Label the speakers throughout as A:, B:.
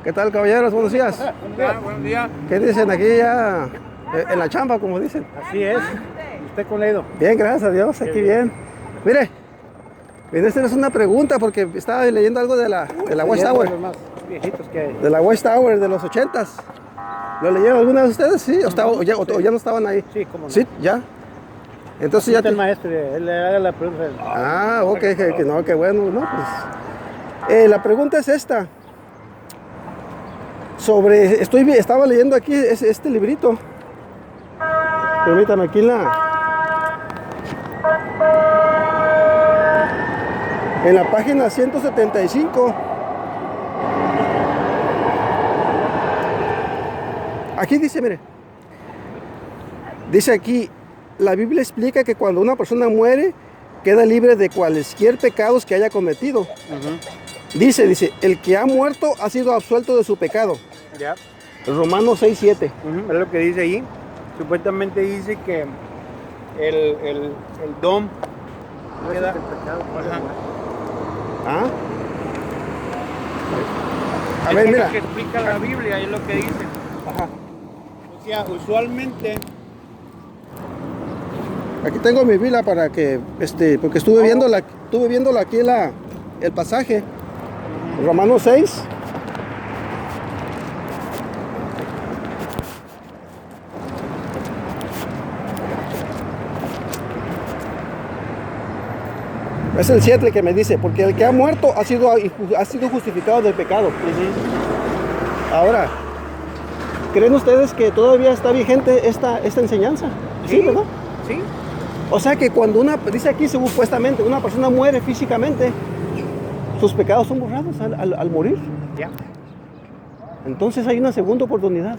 A: ¿Qué tal, caballeros? Buenos días.
B: Buenos días.
A: ¿Qué dicen aquí ya en la chamba, como dicen?
B: Así es. ¿Usted con Edo?
A: Bien, gracias a Dios, aquí bien. Mire, vine a hacerles una pregunta porque estaba leyendo algo de la Watchtower.
B: Los más viejitos que hay.
A: De la Watchtower de los 80s. ¿Lo leyeron alguna de ustedes? Sí, o ya no estaban ahí.
B: Sí, cómo no.
A: Sí, ya. Entonces
B: Aquí
A: ya
B: está el maestro, él le haga la pregunta.
A: Ah, ok, que no, qué bueno, ¿no? Pues, la pregunta es esta. Estaba leyendo aquí este librito. Permítame, aquí en la página 175. Aquí dice, mire. Dice aquí, la Biblia explica que cuando una persona muere, queda libre de cualquier pecados que haya cometido. Dice, el que ha muerto ha sido absuelto de su pecado.
B: Ya.
A: Romanos 6:7.
B: Es lo que dice ahí. Supuestamente dice que el dom queda. Ajá.
A: ¿Ah? A
B: Es
A: ver,
B: lo
A: mira.
B: que explica la Biblia, es lo que dice.
A: Ajá.
B: O sea, usualmente.
A: Aquí tengo mi Biblia para que, porque estuve viéndola aquí el pasaje. Romanos 6. Es el 7 que me dice, porque el que ha muerto ha sido justificado del pecado. Ahora, ¿creen ustedes que todavía está vigente esta enseñanza? Sí, ¿verdad?
B: Sí.
A: O sea que cuando dice aquí supuestamente, una persona muere físicamente, sus pecados son borrados al morir.
B: Ya.
A: Entonces hay una segunda oportunidad.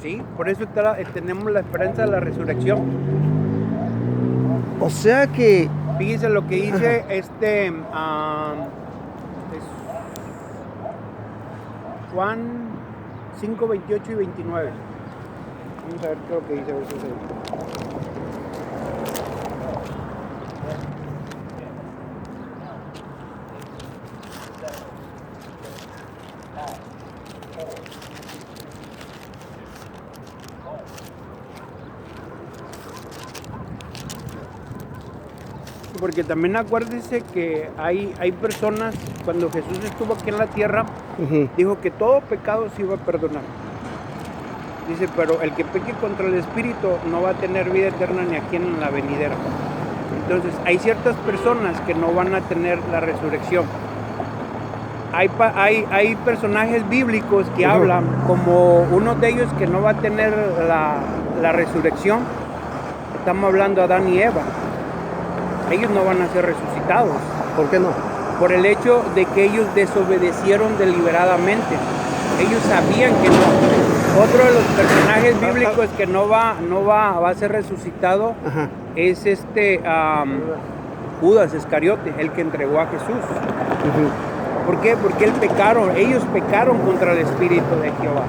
B: Sí, por eso tenemos la esperanza de la resurrección.
A: O sea que...
B: Fíjese lo que dice Juan 5, 28 y 29. Vamos a ver qué es lo que dice. A ver si se... Porque también acuérdese que hay personas, cuando Jesús estuvo aquí en la tierra, dijo que todo pecado se iba a perdonar. Dice, pero el que peque contra el Espíritu no va a tener vida eterna ni aquí en la venidera. Entonces, hay ciertas personas que no van a tener la resurrección. Hay personajes bíblicos que hablan, como uno de ellos que no va a tener la resurrección. Estamos hablando de Adán y Eva. Ellos no van a ser resucitados.
A: ¿Por qué no?
B: Por el hecho de que ellos desobedecieron deliberadamente. Ellos sabían que no. Otro de los personajes bíblicos que no va a ser resucitado es Judas Iscariote, el que entregó a Jesús. ¿Por qué? Porque ellos pecaron contra el Espíritu de Jehová.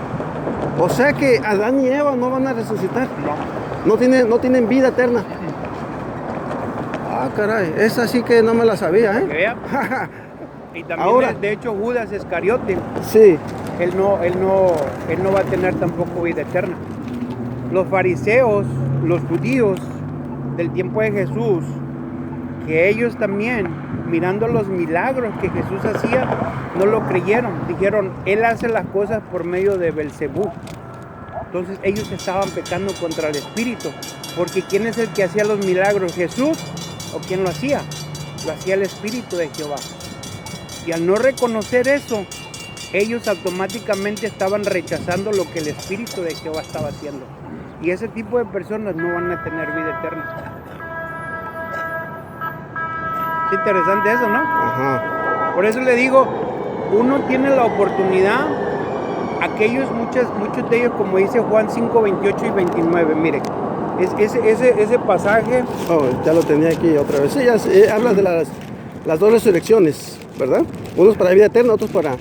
A: O sea que Adán y Eva no van a resucitar. No tienen vida eterna. Ah, caray, esa sí que no me la sabía, ¿eh?
B: ¿Vea? Y también,
A: ahora,
B: de hecho, Judas Iscariote,
A: sí,
B: él no va a tener tampoco vida eterna. Los fariseos, los judíos del tiempo de Jesús, que ellos también, mirando los milagros que Jesús hacía, no lo creyeron. Dijeron, él hace las cosas por medio de Belcebú. Entonces ellos estaban pecando contra el Espíritu, porque ¿quién es el que hacía los milagros? ¿Jesús? ¿O quién lo hacía? Lo hacía el Espíritu de Jehová. Y al no reconocer eso, ellos automáticamente estaban rechazando lo que el Espíritu de Jehová estaba haciendo. Y ese tipo de personas no van a tener vida eterna. Es interesante eso, ¿no?
A: ajá.
B: Por eso le digo, uno tiene la oportunidad, muchos de ellos, como dice Juan 5, 28 y 29, mire, ese pasaje...
A: Oh, ya lo tenía aquí otra vez. Sí, habla de las dos resurrecciones, ¿verdad? Unos para vida eterna, otros para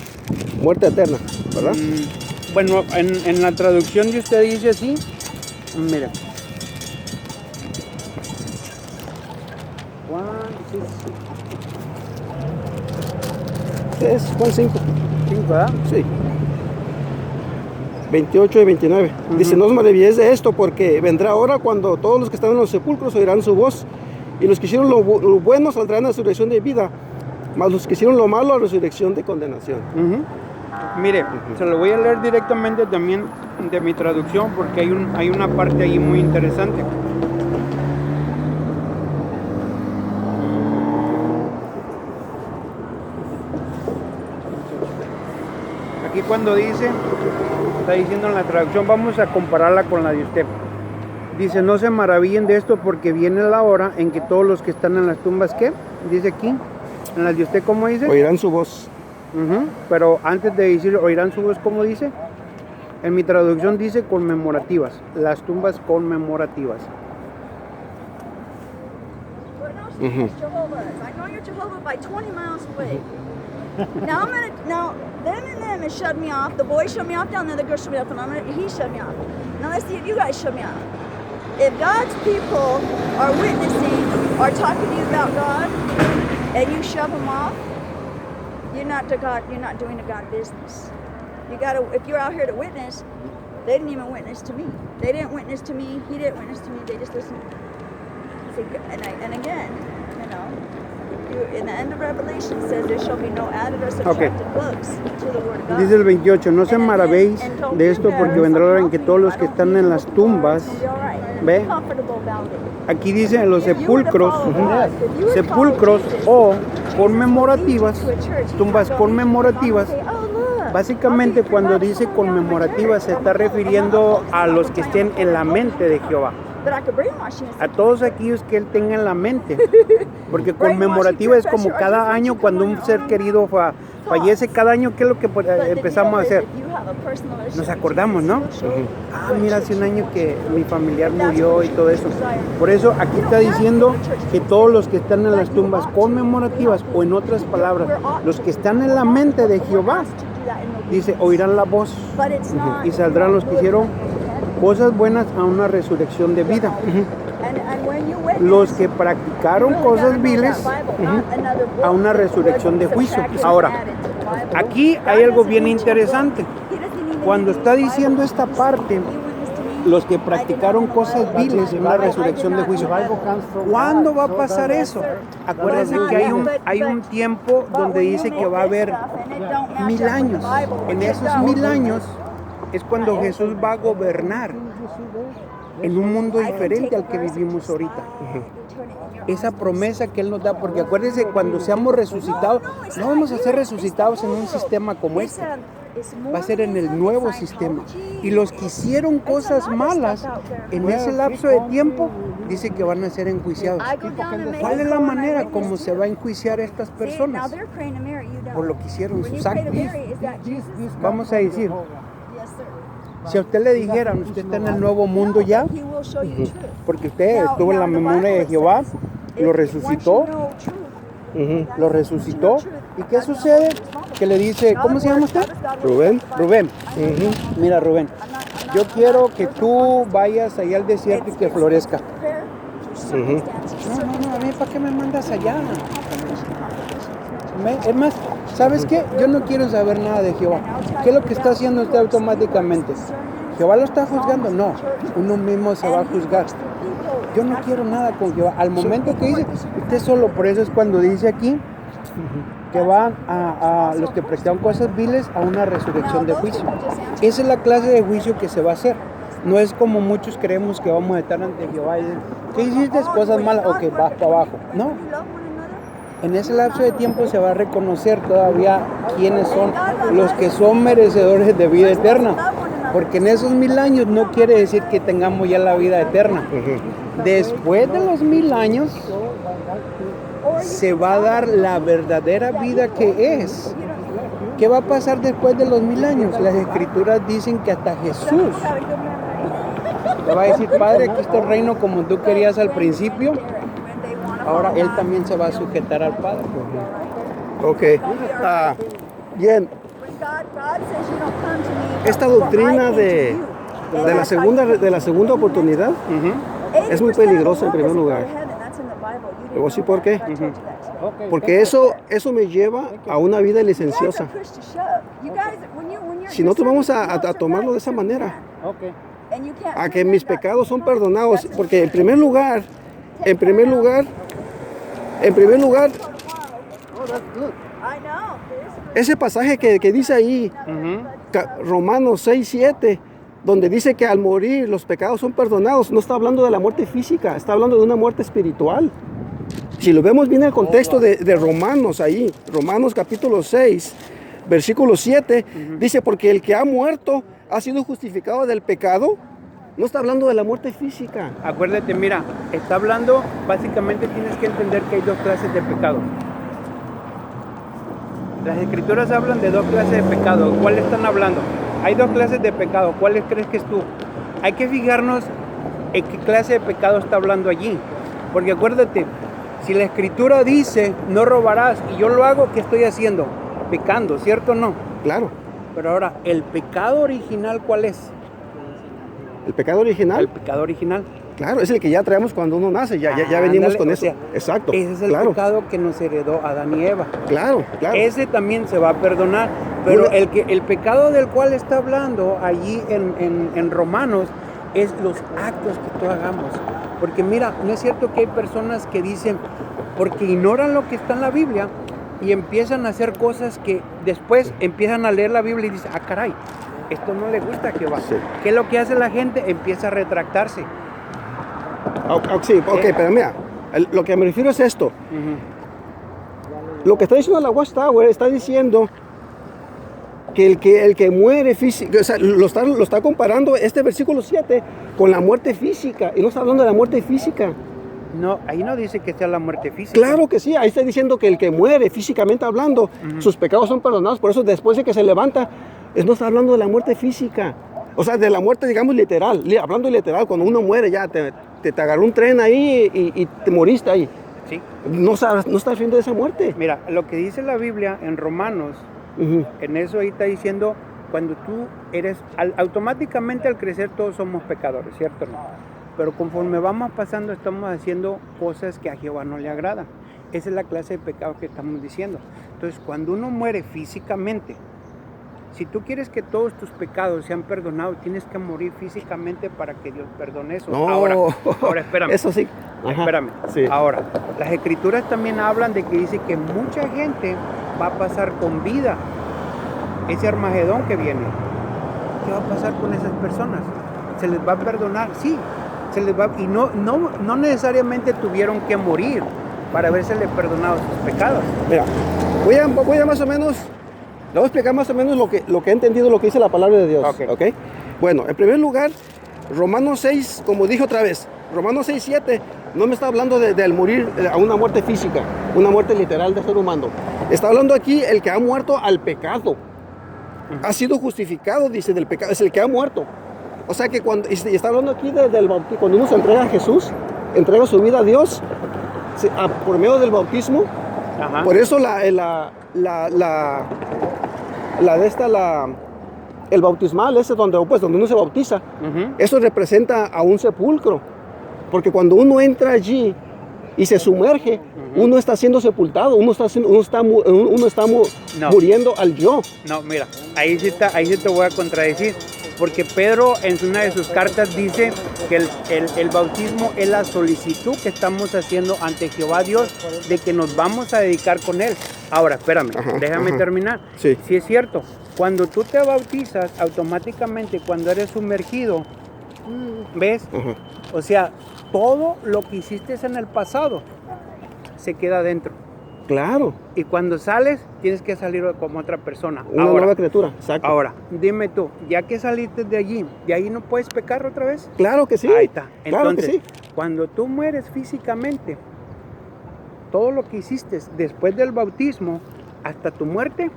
A: muerte eterna, ¿verdad?
B: Bueno, en la traducción de usted dice así, mire.
A: Es Juan 5.
B: 5, ¿verdad?
A: Sí. 28 y 29. Dice, no os maravilléis de esto, porque vendrá hora cuando todos los que están en los sepulcros oirán su voz, y los que hicieron lo bueno saldrán a resurrección de vida, mas los que hicieron lo malo a resurrección de condenación.
B: Mire, se lo voy a leer directamente también de mi traducción, porque hay una parte ahí muy interesante. Aquí cuando dice, está diciendo en la traducción, vamos a compararla con la de usted. Dice, no se maravillen de esto, porque viene la hora en que todos los que están en las tumbas, ¿qué? Dice aquí, en la de usted, ¿cómo dice?
A: Oirán su voz.
B: Pero antes de decir oirán su voz, ¿cómo dice? En mi traducción dice conmemorativas, las tumbas conmemorativas.
C: I know you're Jehovah by 20 miles away. Now them has shut me off. The boy shut me off down there. The girl shut me off, and he shut me off. Now let's see if you guys shut me off. If God's people are witnessing or talking to you about God, and you shove them off, you're not to God. You're not doing the God business. You gotta. If you're out here to witness, they didn't even witness to me. They didn't witness to me. He didn't witness to me. They just listened. And again, you know, in the end of Revelation says there shall be no added or subtracted books to the word of God.
B: Dice el 28, no se maravéis de esto, porque vendrá la hora en que todos los que están en las tumbas, ve, aquí dice en los sepulcros, sepulcros o conmemorativas, tumbas conmemorativas. Básicamente cuando dice conmemorativas se está refiriendo a los que estén en la mente de Jehová, a todos aquellos que Él tenga en la mente, porque conmemorativa es como cada año cuando un ser querido fallece, cada año, ¿qué es lo que empezamos a hacer? Nos acordamos, ¿no? Mira, hace un año que mi familiar murió y todo eso. Por eso aquí está diciendo que todos los que están en las tumbas conmemorativas, o en otras palabras, los que están en la mente de Jehová, dice, oirán la voz y saldrán los que hicieron cosas buenas a una resurrección de vida. Los que practicaron cosas viles a una resurrección de juicio. Ahora, aquí hay algo bien interesante. Cuando está diciendo esta parte, los que practicaron cosas viles en una resurrección de juicio, ¿cuándo va a pasar eso? Acuérdense que hay un tiempo donde dice que va a haber 1000 años. En esos 1000 años es cuando Jesús va a gobernar en un mundo diferente al que vivimos ahorita. Esa promesa que Él nos da, porque acuérdense, cuando seamos resucitados, no vamos a ser resucitados en un sistema como este, va a ser en el nuevo sistema. Y los que hicieron cosas malas en ese lapso de tiempo, dice que van a ser enjuiciados. ¿Cuál es la manera como se va a enjuiciar a estas personas? Por lo que hicieron, sus actos. Vamos a decir, si a usted le dijeran, usted está en el nuevo mundo ya, porque usted estuvo en la memoria de Jehová, lo resucitó, ¿y qué sucede? Que le dice, ¿cómo se llama usted?
A: Rubén.
B: Rubén. Mira, Rubén, yo quiero que tú vayas allá al desierto y que florezca. No, a mí, ¿para qué me mandas allá? Es más, ¿sabes qué? Yo no quiero saber nada de Jehová. ¿Qué es lo que está haciendo usted automáticamente? ¿Jehová lo está juzgando? No, uno mismo se va a juzgar. Yo no quiero nada con Jehová. Al momento que dice, usted solo, por eso es cuando dice aquí que van a los que practican cosas viles a una resurrección de juicio. Esa es la clase de juicio que se va a hacer. No es como muchos creemos que vamos a estar ante Jehová y decir, ¿qué hiciste? Cosas malas, ok, vas para abajo. No. En ese lapso de tiempo se va a reconocer todavía quiénes son los que son merecedores de vida eterna. Porque en esos 1000 años no quiere decir que tengamos ya la vida eterna. Después de los 1000 años se va a dar la verdadera vida que es. ¿Qué va a pasar después de los 1000 años? Las escrituras dicen que hasta Jesús le va a decir, Padre, aquí está el reino como tú querías al principio. Ahora Él también se va a sujetar al Padre.
A: Ok. Bien. Esta doctrina de la segunda oportunidad es muy peligrosa en primer lugar. Le voy a decir por qué. Porque eso me lleva a una vida licenciosa. Si nosotros vamos a tomarlo de esa manera,
B: Ok.
C: And you can't
A: a que
C: prove
A: mis
C: that.
A: pecados son perdonados, porque en primer lugar,
C: I know.
A: ese pasaje que dice ahí, Romanos 6, 7, donde dice que al morir los pecados son perdonados, no está hablando de la muerte física, está hablando de una muerte espiritual. Si lo vemos bien en el contexto de Romanos ahí, Romanos capítulo 6, versículo 7, dice, porque el que ha muerto ha sido justificado del pecado. No está hablando de la muerte física.
B: Acuérdate, mira, está hablando, básicamente tienes que entender que hay dos clases de pecados. Las escrituras hablan de dos clases de pecado. ¿Cuáles están hablando? Hay dos clases de pecado. ¿Cuáles crees que es tú? Hay que fijarnos en qué clase de pecado está hablando allí. Porque acuérdate, si la escritura dice no robarás y yo lo hago, ¿qué estoy haciendo? Pecando, ¿cierto o no?
A: Claro.
B: Pero ahora, ¿el pecado original cuál es?
A: El pecado original,
B: El pecado original.
A: claro, es el que ya traemos cuando uno nace, ya venimos
B: Ándale,
A: con
B: o
A: eso.
B: sea,
A: Exacto.
B: Ese es el
A: claro,
B: pecado que nos heredó Adán y Eva.
A: claro.
B: Ese también se va a perdonar. Pero
A: Una-
B: el pecado del cual está hablando allí en Romanos es los actos que tú hagamos. Porque mira, no es cierto que hay personas que dicen, porque ignoran lo que está en la Biblia y empiezan a hacer cosas que después empiezan a leer la Biblia y dicen, ah, caray, esto no le gusta a Jehová.
A: Sí.
B: ¿Qué es lo que hace la gente? Empieza a retractarse.
A: Sí, ok, pero mira, lo que me refiero es esto. Lo que está diciendo la Watchtower está diciendo que el que muere física, o sea, lo está comparando este versículo 7 con la muerte física, y no está hablando de la muerte física.
B: No, ahí no dice que sea la muerte física.
A: Claro que sí, ahí está diciendo que el que muere físicamente hablando, sus pecados son perdonados, por eso después de que se levanta, no está hablando de la muerte física. O sea, de la muerte, digamos, literal, hablando literal, cuando uno muere ya, te agarró un tren ahí y te moriste ahí.
B: Sí.
A: No está refiriendo de esa muerte.
B: Mira, lo que dice la Biblia en Romanos, en eso ahí está diciendo, cuando tú eres, automáticamente al crecer todos somos pecadores, ¿cierto? ¿No? Pero conforme vamos pasando estamos haciendo cosas que a Jehová no le agradan. Esa es la clase de pecado que estamos diciendo. Entonces, cuando uno muere físicamente, si tú quieres que todos tus pecados sean perdonados, tienes que morir físicamente para que Dios perdone eso.
A: No,
B: Ahora espérame.
A: Eso sí. Ajá.
B: Espérame.
A: Sí.
B: Ahora, las escrituras también hablan de que dice que mucha gente va a pasar con vida ese Armagedón que viene. ¿Qué va a pasar con esas personas? ¿Se les va a perdonar? Sí, se les va, y no necesariamente tuvieron que morir para haberse perdonado sus pecados.
A: Mira, voy a más o menos, le voy a explicar más o menos lo que he entendido, lo que dice la palabra de Dios.
B: Ok.
A: ¿Ok? Bueno, en primer lugar, Romanos 6, como dije otra vez, Romanos 6, 7, no me está hablando del morir a una muerte física, una muerte literal de ser humano. Está hablando aquí el que ha muerto al pecado. Ha sido justificado, dice, del pecado, es el que ha muerto. O sea que cuando, y está hablando aquí del bautismo, cuando uno se entrega a Jesús, entrega su vida a Dios, por medio del bautismo.
B: Ajá.
A: Por eso el bautismal ese donde uno se bautiza, eso representa a un sepulcro, porque cuando uno entra allí y se sumerge, uno está siendo sepultado, uno está muriendo al yo.
B: No, mira, ahí sí te voy a contradecir, porque Pedro en una de sus cartas dice que el bautismo es la solicitud que estamos haciendo ante Jehová Dios de que nos vamos a dedicar con Él. Ahora, espérame, déjame terminar.
A: Sí.
B: Sí es cierto, cuando tú te bautizas, automáticamente cuando eres sumergido, ¿ves? O sea, todo lo que hiciste en el pasado se queda dentro.
A: Claro,
B: Y cuando sales, tienes que salir como otra persona.
A: una nueva criatura, exacto.
B: Ahora, dime tú, ya que saliste de allí, ¿de ahí no puedes pecar otra vez?
A: Claro que sí.
B: Ahí está.
A: Claro
B: Entonces,
A: que sí.
B: cuando tú mueres físicamente, todo lo que hiciste después del bautismo, hasta tu muerte,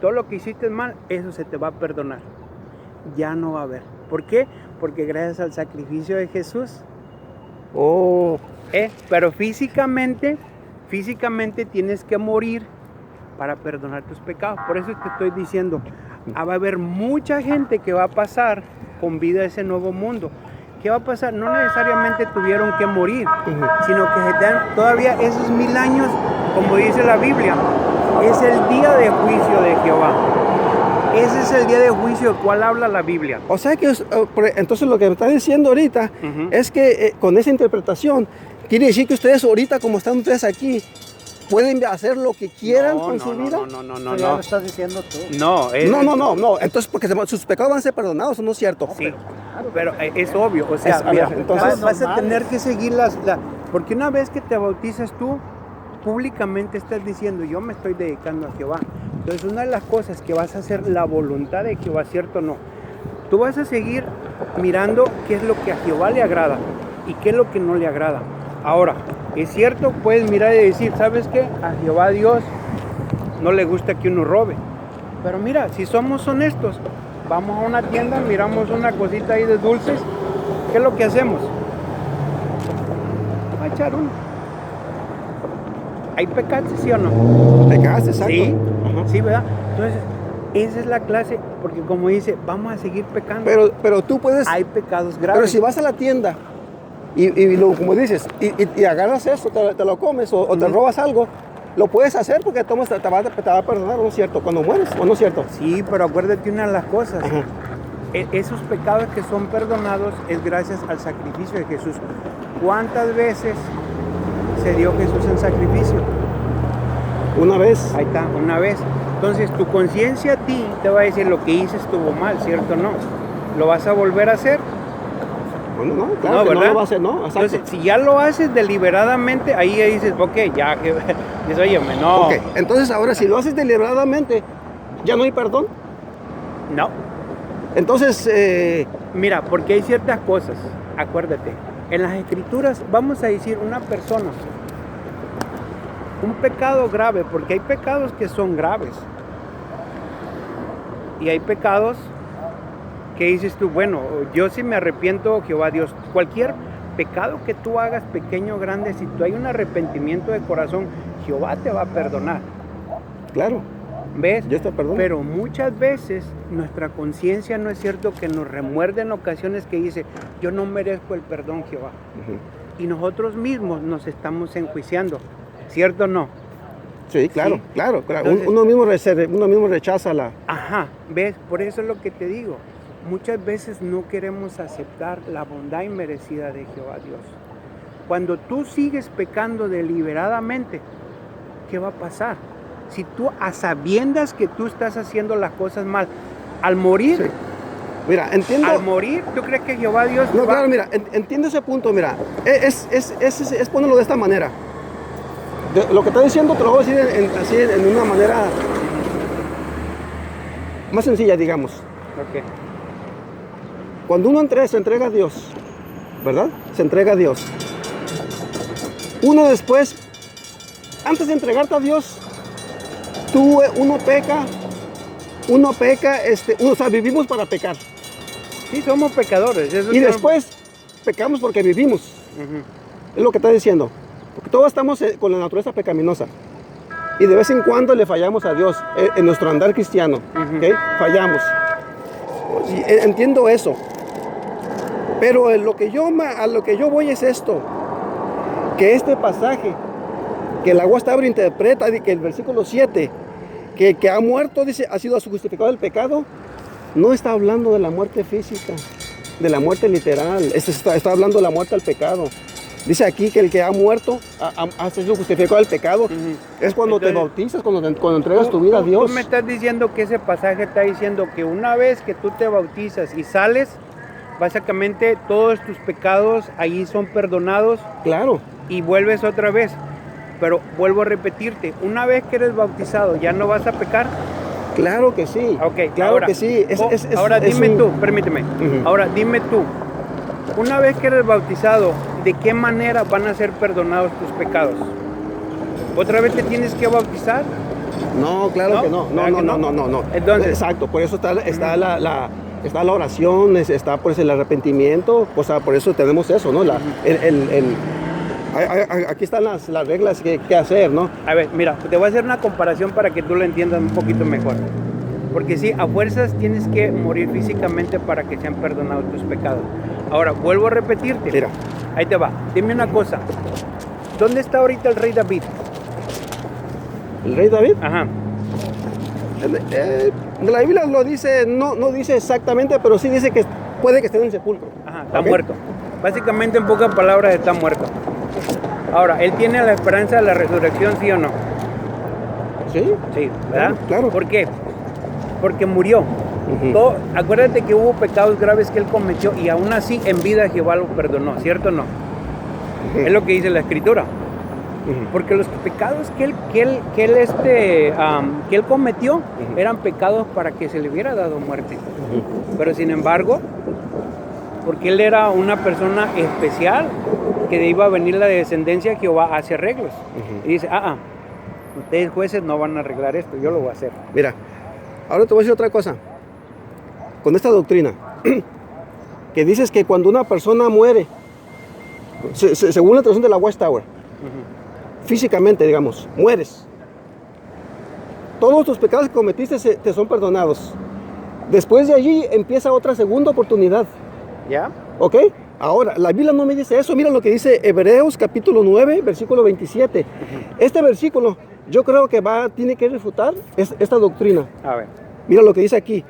B: todo lo que hiciste mal, eso se te va a perdonar. Ya no va a haber. ¿Por qué? Porque gracias al sacrificio de Jesús, pero físicamente tienes que morir para perdonar tus pecados. Por eso te estoy diciendo, va a haber mucha gente que va a pasar con vida a ese nuevo mundo. ¿Qué va a pasar? No necesariamente tuvieron que morir, sino que se dan todavía esos 1000 años, como dice la Biblia, es el día de juicio de Jehová. Ese es el día de juicio del cual habla la Biblia.
A: O sea que, entonces lo que me está diciendo ahorita es que con esa interpretación, quiere decir que ustedes ahorita, como están ustedes aquí, pueden hacer lo que quieran con su vida.
B: No,
D: Ya lo estás diciendo tú.
B: No,
A: No. Entonces, porque sus pecados van a ser perdonados, ¿o no es cierto?
B: Sí, pero es obvio. O sea,
A: a
B: mira,
A: ver, entonces,
B: vas a tener que seguir porque una vez que te bautizas tú, públicamente estás diciendo, yo me estoy dedicando a Jehová. Entonces, una de las cosas que vas a hacer, la voluntad de Jehová, ¿cierto o no? Tú vas a seguir mirando qué es lo que a Jehová le agrada y qué es lo que no le agrada. Ahora, es cierto, puedes mirar y decir, ¿sabes qué? A Jehová Dios no le gusta que uno robe. Pero mira, si somos honestos, vamos a una tienda, miramos una cosita ahí de dulces, ¿qué es lo que hacemos? Va a echar uno. ¿Hay pecados, sí o no?
A: Pecados, exacto.
B: Sí,
A: Ajá.
B: sí, ¿verdad? Entonces, esa es la clase, porque como dice, vamos a seguir pecando.
A: Pero tú puedes...
B: Hay pecados graves.
A: Pero si vas a la tienda como dices, y agarras eso, te lo comes o te robas algo, lo puedes hacer porque te va a perdonar, ¿no es cierto? Cuando mueres, ¿o no es cierto?
B: Sí, pero acuérdate una de las cosas.
A: Ajá.
B: Esos pecados que son perdonados es gracias al sacrificio de Jesús. ¿Cuántas veces se dio Jesús en sacrificio?
A: Una vez.
B: Ahí está, una vez. Entonces tu conciencia a ti te va a decir lo que hice estuvo mal, ¿cierto o no? ¿Lo vas a volver a hacer?
A: Bueno, no, claro que no lo va a hacer, ¿no? Exacto.
B: Entonces, si ya lo haces deliberadamente, ahí dices, ok, ya, que dices, óyeme, no.
A: Ok, entonces ahora si lo haces deliberadamente, ¿ya no hay perdón?
B: No.
A: Entonces,
B: Mira, porque hay ciertas cosas, acuérdate, en las escrituras vamos a decir una persona, un pecado grave, porque hay pecados que son graves. Y hay pecados que dices tú, bueno, yo sí me arrepiento, Jehová Dios. Cualquier pecado que tú hagas, pequeño o grande, si tú hay un arrepentimiento de corazón, Jehová te va a perdonar.
A: claro,
B: ¿Ves?
A: yo te perdono.
B: Pero muchas veces nuestra conciencia no es cierto que nos remuerde en ocasiones que dice, yo no merezco el perdón, Jehová.
A: Ujú.
B: Y nosotros mismos nos estamos enjuiciando, ¿cierto o no?
A: Sí, claro,
B: Sí.
A: claro.
B: Entonces-
A: uno mismo rechaza la...
B: Ajá, ¿ves? Por eso es lo que te digo. Muchas veces no queremos aceptar la bondad inmerecida de Jehová Dios. Cuando tú sigues pecando deliberadamente, ¿qué va a pasar? Si tú a sabiendas que tú estás haciendo las cosas mal, al morir,
A: Sí. Mira, entiendo...
B: al morir, ¿tú crees que Jehová Dios
A: No,
B: va-
A: claro, mira, entiendo ese punto, mira, es ponerlo de esta manera. Lo que está diciendo te lo voy a decir así en una manera más sencilla, digamos.
B: Ok.
A: Cuando uno se entrega a Dios, ¿verdad? Se entrega a Dios. Uno después, antes de entregarte a Dios, uno peca, o sea, vivimos para pecar.
B: Sí, somos pecadores. Eso
A: Y
B: sí,
A: después pecamos porque vivimos.
B: Ujú.
A: Es lo que está diciendo. Porque todos estamos con la naturaleza pecaminosa. Y de vez en cuando le fallamos a Dios en nuestro andar cristiano.
B: Ujú.
A: ¿Ok? Fallamos. Y, entiendo eso. Pero a lo que yo voy es esto. Que este pasaje, que el agua está interpreta, y que el versículo 7, que ha muerto, dice, ha sido justificado el pecado, no está hablando de la muerte física, de la muerte literal. Está hablando de la muerte al pecado. Dice aquí que el que ha muerto ha sido justificado el pecado.
B: Ujú.
A: Es cuando te
B: Entonces,
A: bautizas, cuando entregas tu vida a Dios.
B: Tú me estás diciendo que ese pasaje está diciendo que una vez que tú te bautizas y sales, básicamente todos tus pecados ahí son perdonados
A: Claro,
B: y vuelves otra vez. Pero vuelvo a repetirte, una vez que eres bautizado, ¿ya no vas a pecar?
A: claro que sí.
B: Ok,
A: claro
B: ahora,
A: que sí.
B: ahora
A: es
B: dime
A: un-
B: tú, permíteme.
A: Ujú.
B: Ahora dime tú, una vez que eres bautizado, ¿de qué manera van a ser perdonados tus pecados? ¿Otra vez te tienes que bautizar?
A: No, claro
B: ¿No?
A: que no.
B: ¿Verdad que
A: No.
B: Entonces-
A: exacto, por eso está la oración, está pues el arrepentimiento, o sea, por eso tenemos eso, ¿no? Aquí están las reglas que hacer, ¿no?
B: A ver, mira, te voy a hacer una comparación para que tú lo entiendas un poquito mejor. Porque sí, a fuerzas tienes que morir físicamente para que sean perdonados tus pecados. Ahora, vuelvo a repetirte.
A: Mira.
B: Ahí te va. Dime una cosa. ¿Dónde está ahorita el rey David?
A: El rey David,
B: Ajá.
A: La Biblia lo dice, no dice exactamente, pero sí dice que puede que esté en el sepulcro.
B: Ajá, está
A: ¿Ok?
B: muerto. Básicamente, en pocas palabras, está muerto. Ahora, ¿él tiene la esperanza de la resurrección, sí o no?
A: Sí.
B: Sí, ¿verdad?
A: Claro.
B: ¿Por qué? Porque murió.
A: Ujú.
B: Acuérdate que hubo pecados graves que él cometió y aún así en vida Jehová lo perdonó, ¿cierto o no?
A: Ujú.
B: Es lo que dice la Escritura.
A: Ujú.
B: Porque los pecados que él cometió eran pecados para que se le hubiera dado muerte.
A: Ujú.
B: Pero sin embargo, porque él era una persona especial, que iba a venir la descendencia, Jehová hace arreglos.
A: Ujú.
B: Y dice, ustedes jueces no van a arreglar esto, yo lo voy a hacer.
A: Mira, ahora te voy a decir otra cosa. Con esta doctrina, que dices que cuando una persona muere, según la traducción de la Watchtower, físicamente, digamos, mueres. Todos tus pecados que cometiste te son perdonados. Después de allí empieza otra segunda oportunidad.
B: ¿Ya?
A: ¿Ok? Ahora, la Biblia no me dice eso. Mira lo que dice Hebreos capítulo 9, versículo 27. Este versículo yo creo que tiene que refutar esta doctrina.
B: A ver.
A: Mira lo que dice aquí.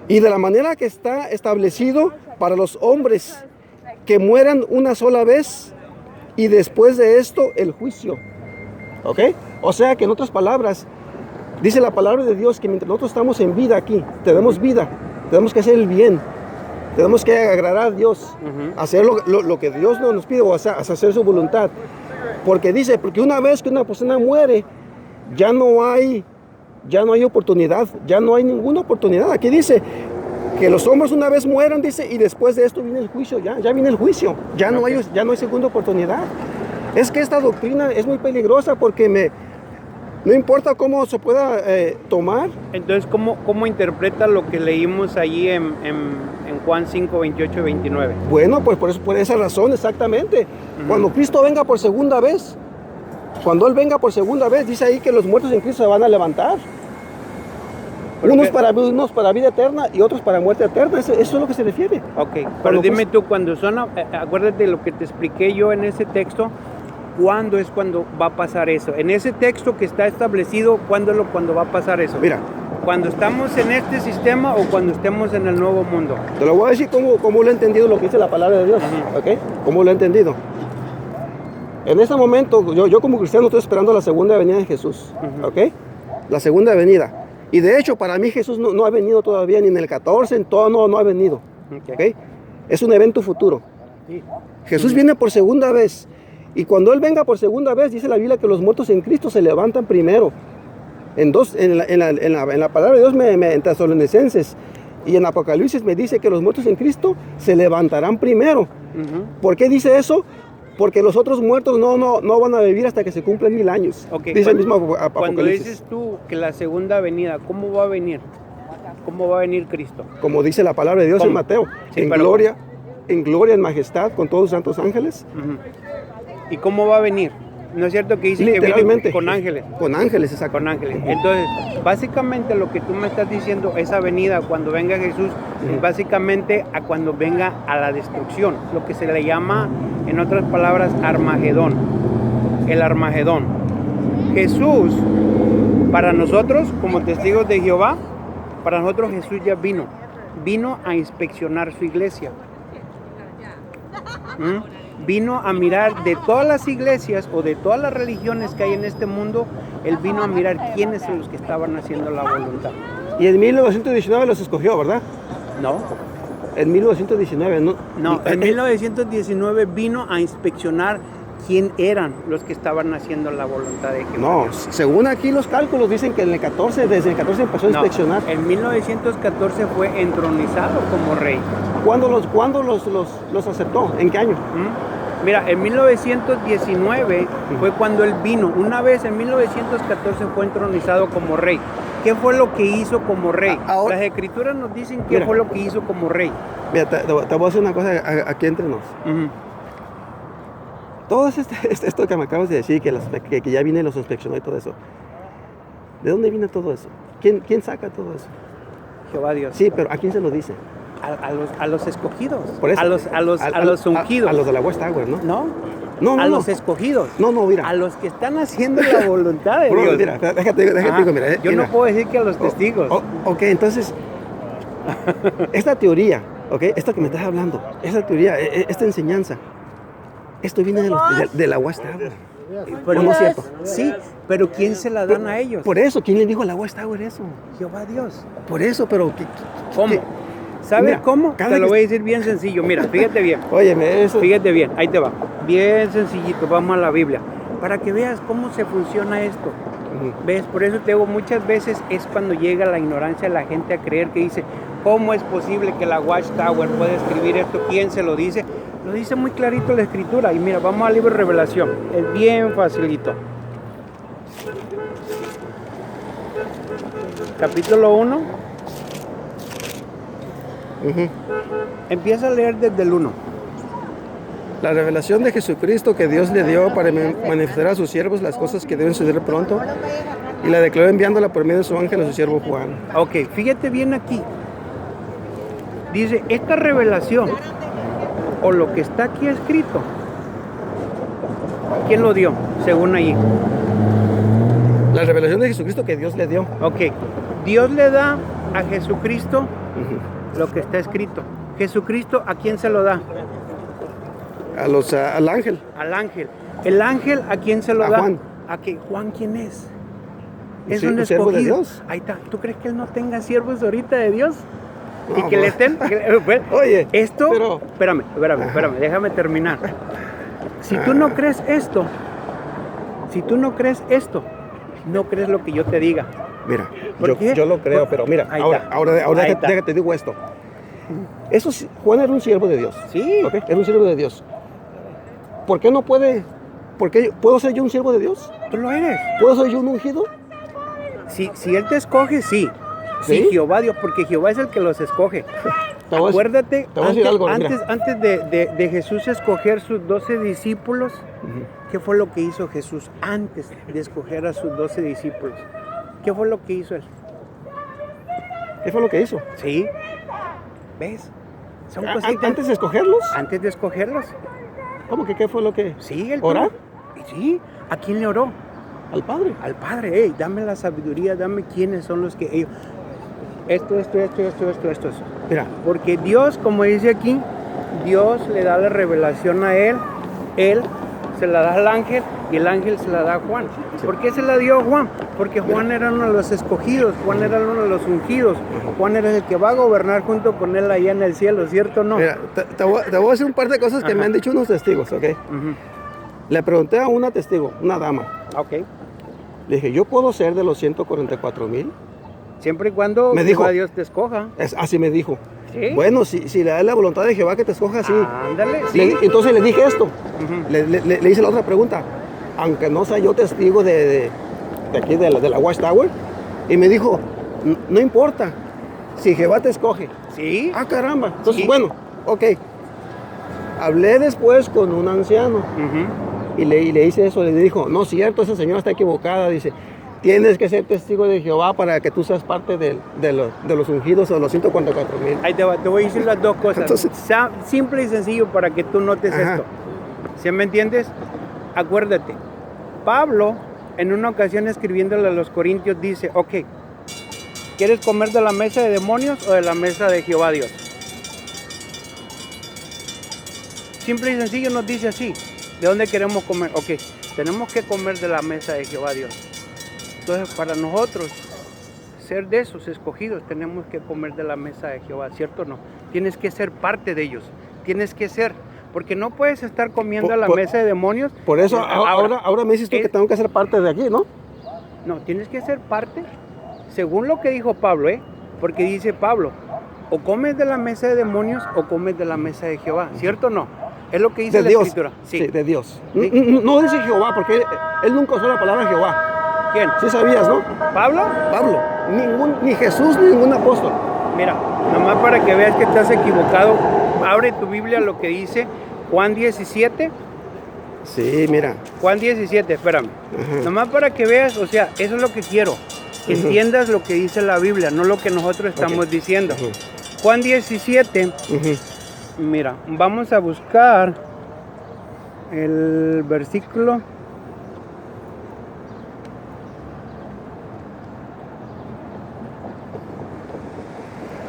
A: Y de la manera que está establecido para los hombres que mueran una sola vez y después de esto el juicio. ¿Ok? O sea que en otras palabras, dice la palabra de Dios que mientras nosotros estamos en vida aquí, tenemos vida, tenemos que hacer el bien, tenemos que agradar a Dios, hacer lo que Dios nos pide, o sea, hacer su voluntad. Porque dice, porque una vez que una persona muere, ya no hay oportunidad, ya no hay ninguna oportunidad. Aquí dice que los hombres una vez mueran, dice, y después de esto viene el juicio, ya viene el juicio, ya no hay segunda oportunidad. Es que esta doctrina es muy peligrosa porque no importa cómo se pueda tomar.
B: Entonces, ¿cómo interpreta lo que leímos allí en Juan 5, 28 y 29?
A: Bueno, pues por esa razón, exactamente. Cuando Cristo venga por segunda vez, cuando Él venga por segunda vez, dice ahí que los muertos en Cristo se van a levantar. Unos para vida eterna y otros para muerte eterna. Eso es lo que se refiere.
B: Ok, pero dime tú, cuando acuérdate lo que te expliqué yo en ese texto, ¿cuándo es cuando va a pasar eso? En ese texto que está establecido, ¿cuándo va a pasar eso?
A: Mira,
B: ¿cuando estamos en este sistema o cuando estemos en el nuevo mundo?
A: te lo voy a decir cómo lo he entendido lo que dice la palabra de Dios. ¿Ok? ¿Cómo lo he entendido? En este momento, yo como cristiano estoy esperando la segunda venida de Jesús. ¿Ok? La segunda venida. Y de hecho, para mí Jesús no ha venido todavía, ni en el 14, en todo no ha venido. ¿Ok? Es un evento futuro.
B: Sí.
A: Jesús viene por segunda vez. Y cuando Él venga por segunda vez, dice la Biblia que los muertos en Cristo se levantan primero. En la palabra de Dios en Tesalonicenses y en Apocalipsis me dice que los muertos en Cristo se levantarán primero. ¿Por qué dice eso? Porque los otros muertos no van a vivir hasta que se cumplan 1000 años.
B: Okay,
A: dice el mismo Apocalipsis.
B: Cuando dices tú que la segunda venida, ¿cómo va a venir? ¿Cómo va a venir Cristo?
A: Como dice la palabra de Dios en Mateo,
B: Sí,
A: en gloria, en majestad, con todos los santos ángeles.
B: ¿Y cómo va a venir? ¿No es cierto que dice que viene con ángeles?
A: Con ángeles, exacto.
B: Con ángeles. Entonces, básicamente lo que tú me estás diciendo, esa venida cuando venga Jesús, es básicamente a cuando venga a la destrucción, lo que se le llama, en otras palabras, Armagedón. El Armagedón. Jesús, para nosotros, como testigos de Jehová, para nosotros Jesús ya vino a inspeccionar su iglesia. Vino a mirar de todas las iglesias o de todas las religiones que hay en este mundo, Él vino a mirar quiénes son los que estaban haciendo la voluntad.
A: Y en 1919 los escogió, ¿verdad?
B: No.
A: En 1919, ¿no?
B: No, en 1919 vino a inspeccionar quién eran los que estaban haciendo la voluntad de Jehová.
A: No, según aquí los cálculos dicen que desde el 14 empezó a inspeccionar.
B: En 1914 fue entronizado como rey.
A: ¿Cuándo los aceptó? ¿En qué año?
B: Mira, en 1919 fue cuando él vino. Una vez en 1914 fue entronizado como rey. ¿Qué fue lo que hizo como rey?
A: Ahora,
B: las escrituras nos dicen qué fue lo que hizo como rey.
A: Mira, te voy a decir una cosa aquí entre nos. Todo esto que me acabas de decir, que ya viene los inspeccionó y todo eso. ¿De dónde viene todo eso? ¿Quién saca todo eso?
B: Jehová Dios.
A: Sí, pero ¿a quién se lo dice?
B: a los escogidos,
A: Por eso,
B: a los ungidos.
A: A los de la West Tower, ¿no?
B: No,
A: No, no,
B: a
A: no.
B: los escogidos.
A: No, mira.
B: A los que están haciendo la voluntad de
A: Bro,
B: Dios.
A: mira, déjate
B: Ajá.
A: digo, mira.
B: Yo
A: mira.
B: no puedo decir que a los testigos.
A: Ok, entonces, esta teoría, ok, esto que me estás hablando, esta teoría, esta enseñanza, esto viene de la West Tower.
B: Pero
A: no es cierto.
B: Sí, pero ¿quién se la dan a ellos?
A: Por eso, ¿quién le dijo a la West Tower eso?
B: Jehová Dios.
A: Por eso, pero...
B: ¿Cómo?
A: ¿qué?
B: ¿Sabes
A: Mira,
B: cómo?
A: cada
B: Te lo
A: que-
B: voy a decir bien sencillo. Mira, fíjate bien.
A: Óyeme, eso...
B: Fíjate bien, ahí te va. Bien sencillito, vamos a la Biblia. Para que veas cómo se funciona esto.
A: Ujú.
B: ¿Ves? Por eso te digo, muchas veces es cuando llega la ignorancia de la gente a creer que dice, ¿cómo es posible que la Watchtower pueda escribir esto? ¿Quién se lo dice? Lo dice muy clarito la escritura. Y mira, vamos al libro de Revelación. Es bien facilito. Capítulo 1.
A: Ujú.
B: Empieza a leer desde el 1.
A: La revelación de Jesucristo que Dios le dio para manifestar a sus siervos las cosas que deben suceder pronto, y la declaró enviándola por medio de su ángel a su siervo Juan.
B: Ok, fíjate bien aquí. Dice, esta revelación, o lo que está aquí escrito, ¿quién lo dio? Según allí.
A: La revelación de Jesucristo que Dios le dio.
B: Ok, Dios le da a Jesucristo
A: Ujú.
B: lo que está escrito. Jesucristo, ¿a quién se lo da?
A: Al ángel.
B: Al ángel. El ángel, ¿a quién se lo
A: A
B: da?
A: Juan.
B: ¿A qué? ¿Juan quién es?
A: Sí, un siervo de Dios.
B: Ahí está. ¿Tú crees que él no tenga siervos ahorita de Dios? Y
A: No,
B: que le
A: pues.
B: estén... Bueno,
A: Oye,
B: esto...
A: pero-
B: Espérame, déjame terminar. Si tú no crees esto, no crees lo que yo te diga.
A: Mira,
B: ¿Por qué?
A: yo lo creo, pero mira,
B: Ahí
A: ahora,
B: está.
A: ahora
B: Ahí
A: déjate,
B: está.
A: déjate digo esto. Eso sí, Juan era un siervo de Dios.
B: Sí.
A: ¿Ok? Era un siervo de Dios. ¿Por qué no puede? ¿Por qué puedo ser yo un siervo de Dios?
B: Tú lo eres.
A: ¿Puedo ser yo un ungido?
B: Si él te escoge, sí.
A: ¿Sí?
B: Sí, Jehová Dios, porque Jehová es el que los escoge.
A: Te voy a-
B: Acuérdate,
A: te voy a decir algo, mira.
B: antes de Jesús escoger sus 12 discípulos, ¿qué fue lo que hizo Jesús antes de escoger a sus 12 discípulos? ¿Qué fue lo que hizo él?
A: ¿Qué fue lo que hizo?
B: ¿Sí? ¿Ves? Son cositas.
A: Antes de escogerlos,
B: Antes de escogerlos.
A: ¿cómo que qué fue lo que?
B: Sí, él
A: ¿Orar?
B: Sí. ¿A quién le oró?
A: Al Padre.
B: Al Padre. Hey, dame la sabiduría, dame quiénes son los que ellos. Esto.
A: Mira,
B: Porque Dios, como dice aquí, Dios le da la revelación a él se la da al ángel y el ángel se la da a Juan. ¿Por qué se la dio a Juan? Porque Juan era uno de los escogidos, Juan era uno de los ungidos, Juan era el que va a gobernar junto con él allá en el cielo, ¿cierto o no?
A: mira, te voy a decir un par de cosas que me han dicho unos testigos, ¿ok?
B: Ujú.
A: Le pregunté a una testigo, una dama,
B: Ok.
A: le dije, ¿yo puedo ser de los 144,000?
B: Siempre y cuando
A: Me dijo-
B: Jehová Dios te escoja.
A: Así me dijo.
B: ¿Sí?
A: Bueno, si le da la voluntad de Jehová que te escoja así.
B: Ándale, sí.
A: Entonces le dije esto.
B: Ujú.
A: Le hice la otra pregunta. Aunque no sea yo testigo de aquí, de la Watchtower. Y me dijo, no importa. Si Jehová te escoge.
B: Sí.
A: Ah, caramba. Entonces,
B: Sí.
A: bueno, ok. Hablé después con un anciano.
B: Ujú.
A: Y le hice eso. Le dijo, no es cierto, esa señora está equivocada. Dice, tienes que ser testigo de Jehová para que tú seas parte de los ungidos o de los 144,000.
B: Ahí te voy a decir las dos cosas.
A: Entonces-
B: Simple y sencillo para que tú notes
A: Ajá.
B: esto. ¿Sí me entiendes? Acuérdate, Pablo en una ocasión escribiéndole a los Corintios dice, ok, ¿quieres comer de la mesa de demonios o de la mesa de Jehová Dios? Simple y sencillo nos dice así. ¿De dónde queremos comer? Ok, tenemos que comer de la mesa de Jehová Dios. Entonces, para nosotros, ser de esos escogidos, tenemos que comer de la mesa de Jehová, ¿cierto o no? Tienes que ser parte de ellos, tienes que ser, porque no puedes estar comiendo a la mesa de demonios.
A: Por eso
B: Ahora,
A: ahora me dices tú que tengo que ser parte de aquí, ¿no?
B: no, tienes que ser parte, según lo que dijo Pablo, porque dice Pablo, o comes de la mesa de demonios o comes de la mesa de Jehová, ¿cierto o no? Es lo que dice
A: De
B: la
A: Dios.
B: Escritura.
A: Sí, de Dios.
B: Sí.
A: No dice Jehová, porque él nunca usó la palabra Jehová.
B: ¿Quién?
A: Sí sabías, ¿no?
B: ¿Pablo?
A: Pablo. Ni Jesús, ni ningún apóstol.
B: Mira, nomás para que veas que estás equivocado, abre tu Biblia lo que dice Juan 17.
A: Sí, mira.
B: Juan 17, espérame.
A: Ajá.
B: Nomás para que veas, o sea, eso es lo que quiero. Que
A: Ujú.
B: entiendas lo que dice la Biblia, no lo que nosotros estamos
A: Ok.
B: diciendo.
A: Ujú.
B: Juan 17,
A: Ujú.
B: mira, vamos a buscar el versículo.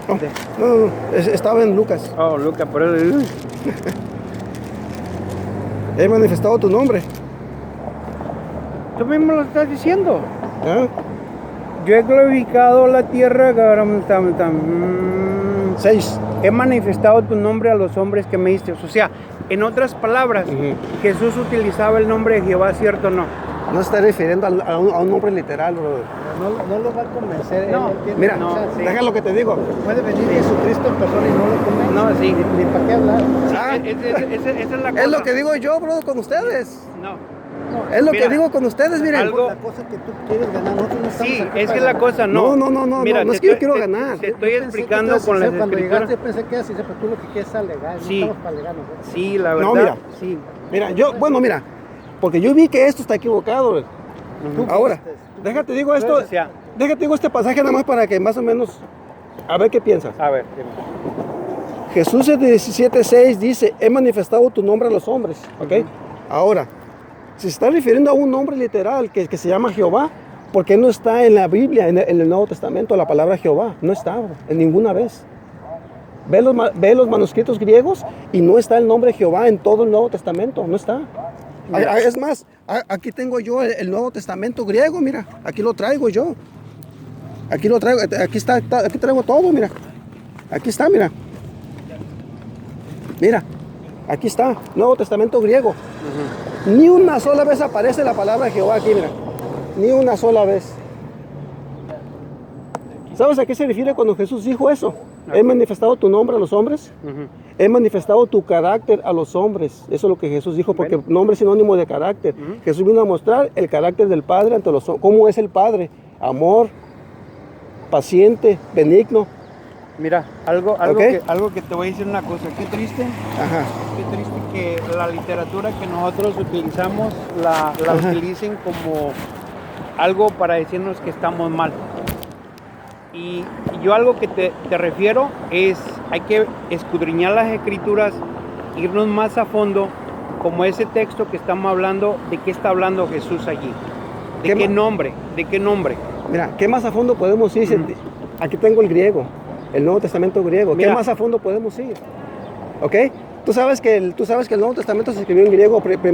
A: Oh, no, estaba en Lucas.
B: Oh, Lucas, por eso.
A: He manifestado tu nombre.
B: Tú mismo lo estás diciendo.
A: ¿Ah?
B: Yo he glorificado la tierra.
A: 6.
B: He manifestado tu nombre a los hombres que me diste. O sea, en otras palabras,
A: Ujú.
B: Jesús utilizaba el nombre de Jehová, ¿cierto o no?
A: No se está refiriendo a un nombre literal, brother.
D: No lo va a convencer.
B: No,
D: él tiene-
A: Mira,
B: No,
D: o sea,
B: sí.
A: deja lo que te digo.
D: puede venir Jesucristo en persona y no lo convence.
B: No, sí.
D: Ni para qué hablar.
A: Ah,
B: Esa es la cosa.
A: es lo que digo yo, brother, con ustedes.
B: No.
A: Es lo
B: Mira,
A: que digo con ustedes, miren.
B: algo-
D: La cosa que tú quieres ganar, nosotros no estamos
B: Sí,
D: aquí
B: es que
D: para-
B: la cosa no.
A: No,
B: Mira,
A: no es
B: te
A: que yo
B: estoy-
A: quiero
B: te-
A: ganar.
B: Te
D: Yo
B: estoy
D: pensé
B: explicando
D: que
B: con las
D: cuando
B: escrituras.
D: llegaste pensé que así, pero tú lo que quieres es alegar, no
B: Sí.
D: estamos para alegar nosotros.
B: Sí, la verdad.
A: No, mira.
B: Sí.
A: Mira, mira, porque yo vi que esto está equivocado, brother.
D: Tú
A: Ahora,
D: fuiste, tú
A: déjate digo esto,
B: O sea,
A: déjate digo este pasaje nada más para que más o menos, a ver qué piensas.
B: a ver, dime.
A: Jesús en 17:6 dice, he manifestado tu nombre a los hombres, ¿ok?
B: Ujú.
A: Ahora, si se está refiriendo a un nombre literal que se llama Jehová, ¿por qué no está en la Biblia, en el Nuevo Testamento, la palabra Jehová? No está, bro, en ninguna vez. Ve los manuscritos griegos y no está el nombre Jehová en todo el Nuevo Testamento, no está.
B: Mira.
A: Es más, aquí tengo yo el Nuevo Testamento griego, mira, aquí lo traigo yo. Aquí lo traigo, aquí traigo todo, mira. Aquí está, mira. Mira, aquí está, Nuevo Testamento griego. Ni una sola vez aparece la palabra Jehová aquí, mira. Ni una sola vez. ¿Sabes a qué se refiere cuando Jesús dijo eso? He manifestado tu nombre a los hombres.
B: Ujú.
A: He manifestado tu carácter a los hombres. Eso es lo que Jesús dijo, porque
B: Bueno.
A: nombre es sinónimo de carácter.
B: Ujú.
A: Jesús vino a mostrar el carácter del Padre ante los hombres. ¿Cómo es el Padre? Amor, paciente, benigno.
B: Mira, algo
A: Ok.
B: que te voy a decir una cosa. Qué triste
A: Ajá.
B: que la literatura que nosotros utilizamos la
A: Ajá.
B: utilicen como algo para decirnos que estamos mal. Y yo algo que te refiero es, hay que escudriñar las escrituras, irnos más a fondo, como ese texto que estamos hablando, de qué está hablando Jesús allí.
A: ¿Qué
B: ¿De qué
A: ma-
B: nombre? ¿De qué nombre?
A: Mira, ¿qué más a fondo podemos ir?
B: Ujú.
A: Aquí tengo el griego, el Nuevo Testamento griego. ¿Qué
B: Mira.
A: más a fondo podemos ir? ¿Ok? Tú sabes que el Nuevo Testamento se escribió en griego